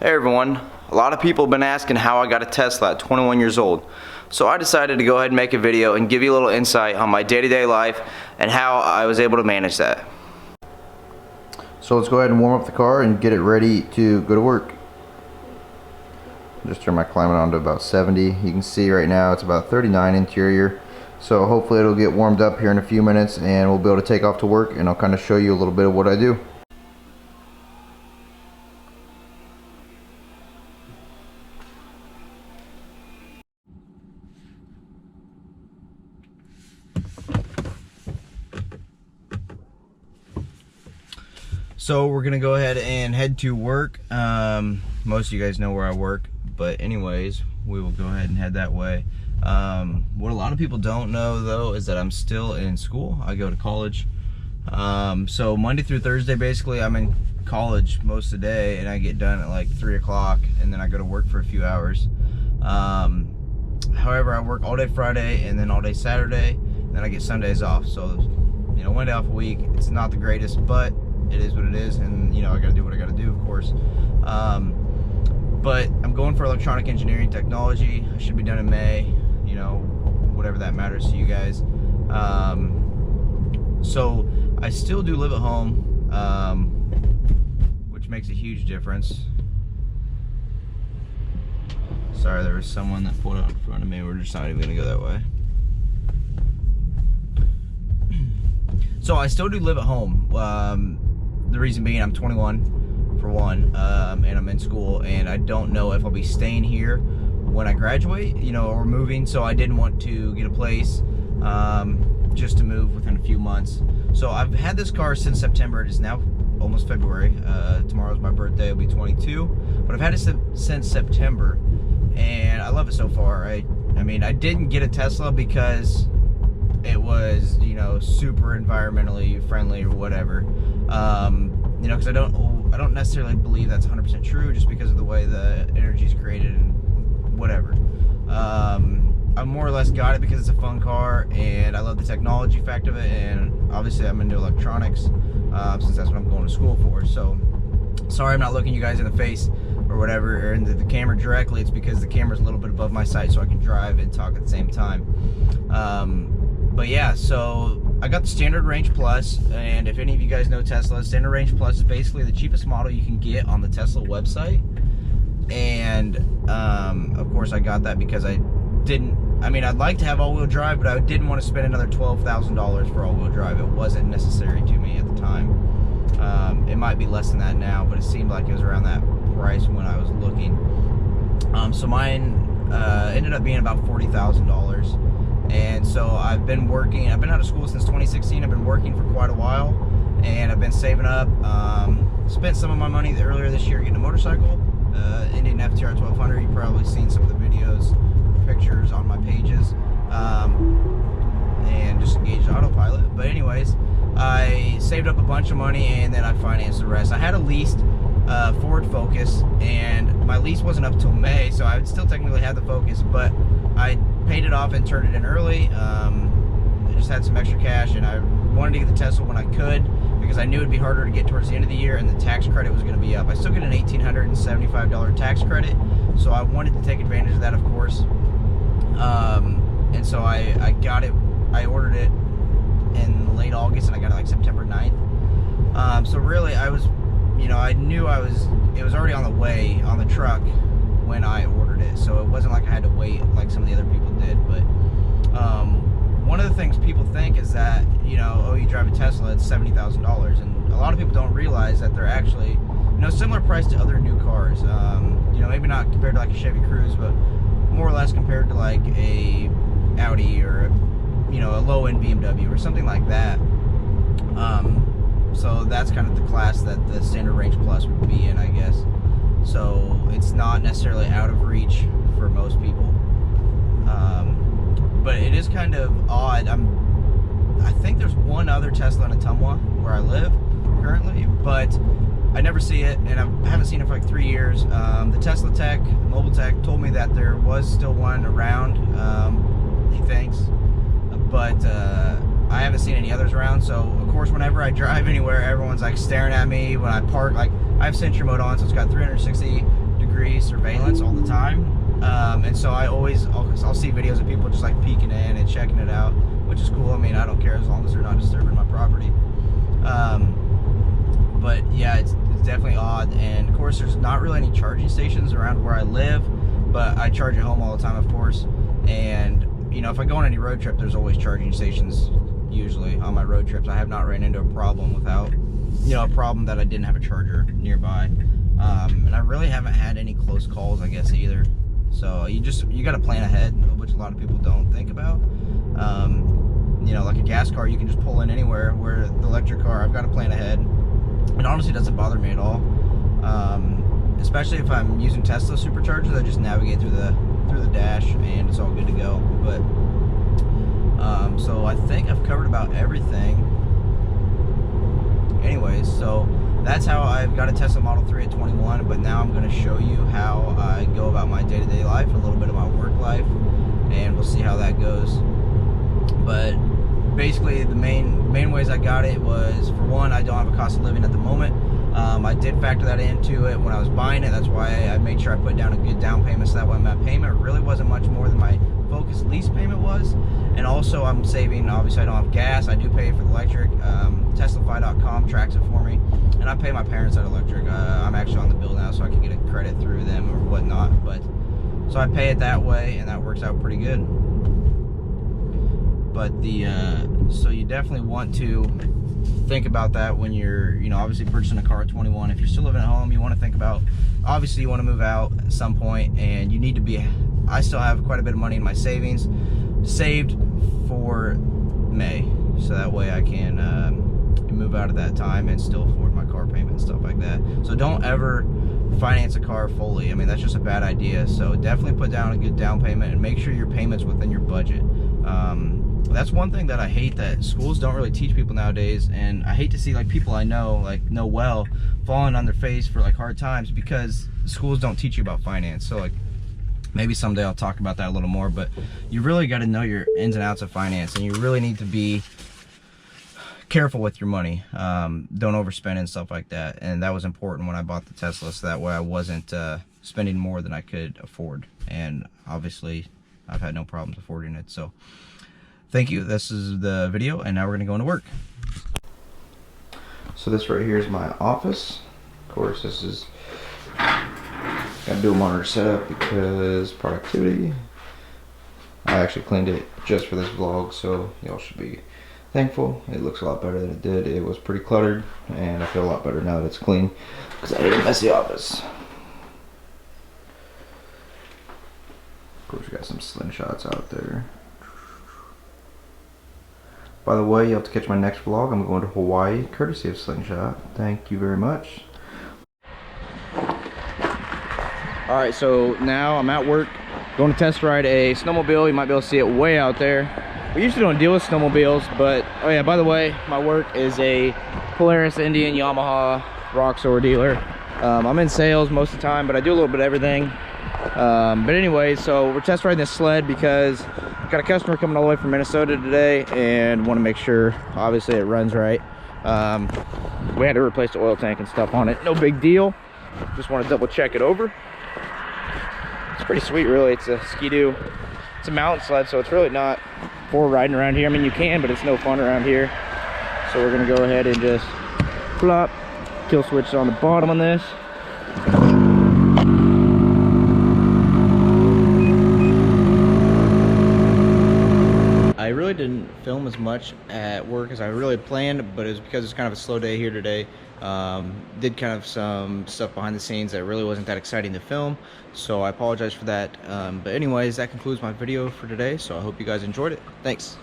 Hey everyone, a lot of people have been asking how I got a Tesla at 21 years old. So I decided to go ahead and make a video and give you a little insight on my day-to-day life and how I was able to manage that. So let's go ahead and warm up the car and get it ready to go to work. Just turn my climate on to about 70. You can see right now it's about 39 interior. So hopefully it'll get warmed up here in a few minutes and we'll be able to take off to work, and I'll kind of show you a little bit of what I do. So we're gonna go ahead and head to work. Most of you guys know where I work, but anyways, we will go ahead and head that way. What a lot of people don't know though is that I'm still in school. I go to college. So Monday through Thursday, basically, I'm in college most of the day, and I get done at like 3 o'clock, and then I go to work for a few hours. However, I work all day Friday and then all day Saturday, and then I get Sundays off. So, you know, one day off a week, it's not the greatest, but it is what it is, and you know, I gotta do what I gotta do, of course. But I'm going for electronic engineering technology. I should be done in May, you know, whatever that matters to you guys. So I still do live at home, which makes a huge difference. Sorry, there was someone that pulled out in front of me. We're just not even gonna go that way. So I still do live at home. The reason being, I'm 21 for one, and I'm in school, and I don't know if I'll be staying here when I graduate, you know, or moving. So I didn't want to get a place just to move within a few months. So I've had this car since September. It is now almost February. Tomorrow's my birthday. I'll be 22, but I've had it since September, and I love it so far. I mean, I didn't get a Tesla because it was, you know, super environmentally friendly or whatever. You know, because I don't necessarily believe that's 100% true, just because of the way the energy is created and whatever. I more or less got it because it's a fun car, and I love the technology fact of it, and obviously I'm into electronics, since that's what I'm going to school for. So sorry I'm not looking you guys in the face or whatever, or into the camera directly. It's because the camera's a little bit above my sight, so I can drive and talk at the same time. But yeah, so I got the Standard Range Plus, and if any of you guys know Tesla, Standard Range Plus is basically the cheapest model you can get on the Tesla website. And of course I got that because I'd like to have all-wheel drive, but I didn't want to spend another $12,000 for all-wheel drive. It wasn't necessary to me at the time. It might be less than that now, but it seemed like it was around that price when I was looking. So mine ended up being about $40,000. And so I've been out of school since 2016. I've been working for quite a while, and I've been saving up. Spent some of my money earlier this year getting a motorcycle, Indian FTR 1200. You've probably seen some of the videos, pictures on my pages, and just engaged autopilot. But anyways, I saved up a bunch of money, and then I financed the rest. I had a leased Ford Focus, and my lease wasn't up till May, so I would still technically have the Focus, but I paid it off and turned it in early. I just had some extra cash, and I wanted to get the Tesla when I could, because I knew it'd be harder to get towards the end of the year, and the tax credit was going to be up. I still get an $1,875 tax credit, so I wanted to take advantage of that, of course. And so I got it. I ordered it in late August, and I got it like September 9th. So really, I was, you know, I knew it was already on the way on the truck when I ordered it, so it wasn't like I had to wait like some of the other people did. But one of the things people think is that, you know, oh, you drive a Tesla, it's $70,000, and a lot of people don't realize that they're actually, you know, similar price to other new cars. You know, maybe not compared to like a Chevy Cruze, but more or less compared to like a Audi or a, you know, a low-end BMW or something like that. So that's kind of the class that the Standard Range Plus would be in, I guess. So it's not necessarily out of reach for most people. But it is kind of odd. I think there's one other Tesla in Ottumwa where I live currently, but I never see it, and I haven't seen it for like 3 years. The Tesla Tech, Mobile Tech, told me that there was still one around, he thinks, but I haven't seen any others around. So of course, whenever I drive anywhere, everyone's like staring at me when I park. Like, I have Sentry mode on, so it's got 360 degree surveillance all the time, and so I'll see videos of people just like peeking in and checking it out, which is cool. I mean, I don't care as long as they're not disturbing my property. But yeah, it's definitely odd, and of course there's not really any charging stations around where I live, but I charge at home all the time, of course. And you know, if I go on any road trip, there's always charging stations usually on my road trips. I have not ran into a problem without, you know, a problem that I didn't have a charger nearby. And I really haven't had any close calls, I guess, either. So you got to plan ahead, which a lot of people don't think about. You know, like a gas car, you can just pull in anywhere, where the electric car, I've got to plan ahead. It honestly doesn't bother me at all. Especially if I'm using Tesla superchargers, I just navigate through the dash and it's all good to go. But so I think I've covered about everything. Anyways, so that's how I've got a Tesla Model 3 at 21, but now I'm going to show you how I go about my day-to-day life, a little bit of my work life, and we'll see how that goes. But basically the main ways I got it was, for one, I don't have a cost of living at the moment. I did factor that into it when I was buying it. That's why I made sure I put down a good down payment, so that way my payment really wasn't much more than my Focus lease payment was. And also I'm saving, obviously I don't have gas, I do pay for the electric. Teslafy.com tracks it for me, and I pay my parents at electric. I'm actually on the bill now, so I can get a credit through them or whatnot. But so I pay it that way, and that works out pretty good. But so you definitely want to think about that when you're, you know, obviously purchasing a car at 21. If you're still living at home, you want to think about, obviously you want to move out at some point, and you need to be, I still have quite a bit of money in my savings saved for May, so that way I can move out at that time and still afford my car payment and stuff like that. So don't ever finance a car fully. I mean, that's just a bad idea. So definitely put down a good down payment and make sure your payment's within your budget. That's one thing that I hate that schools don't really teach people nowadays, and I hate to see like people I know well falling on their face for like hard times because schools don't teach you about finance. So like maybe someday I'll talk about that a little more, but you really got to know your ins and outs of finance, and you really need to be careful with your money. Don't overspend and stuff like that. And that was important when I bought the Tesla, so that way I wasn't spending more than I could afford. And obviously I've had no problems affording it. So thank you. This is the video, and now we're gonna go into work. So this right here is my office. Of course, this is, gotta do a monitor setup because productivity. I actually cleaned it just for this vlog, so y'all should be thankful. It looks a lot better than it did. It was pretty cluttered, and I feel a lot better now that it's clean because I didn't mess the office. Of course, we got some slingshots out there. By the way, you have to catch my next vlog. I'm going to Hawaii, courtesy of Slingshot. Thank you very much. Alright, so now I'm at work, going to test ride a snowmobile. You might be able to see it way out there. We usually don't deal with snowmobiles, but oh yeah, by the way, my work is a Polaris, Indian, Yamaha, Roxor dealer. I'm in sales most of the time, but I do a little bit of everything. But anyway, so we're test riding this sled because I've got a customer coming all the way from Minnesota today and want to make sure, obviously, it runs right. We had to replace the oil tank and stuff on it. No big deal. Just want to double check it over. It's pretty sweet, really. It's a Ski-Doo. It's a mountain sled, so it's really not for riding around here. I mean, you can, but it's no fun around here. So we're gonna go ahead and just flop, kill switch on the bottom on this. I really didn't film as much at work as I really planned, but it was because it's kind of a slow day here today. Did kind of some stuff behind the scenes that really wasn't that exciting to film, so I apologize for that. But anyways, that concludes my video for today, so I hope you guys enjoyed it. Thanks.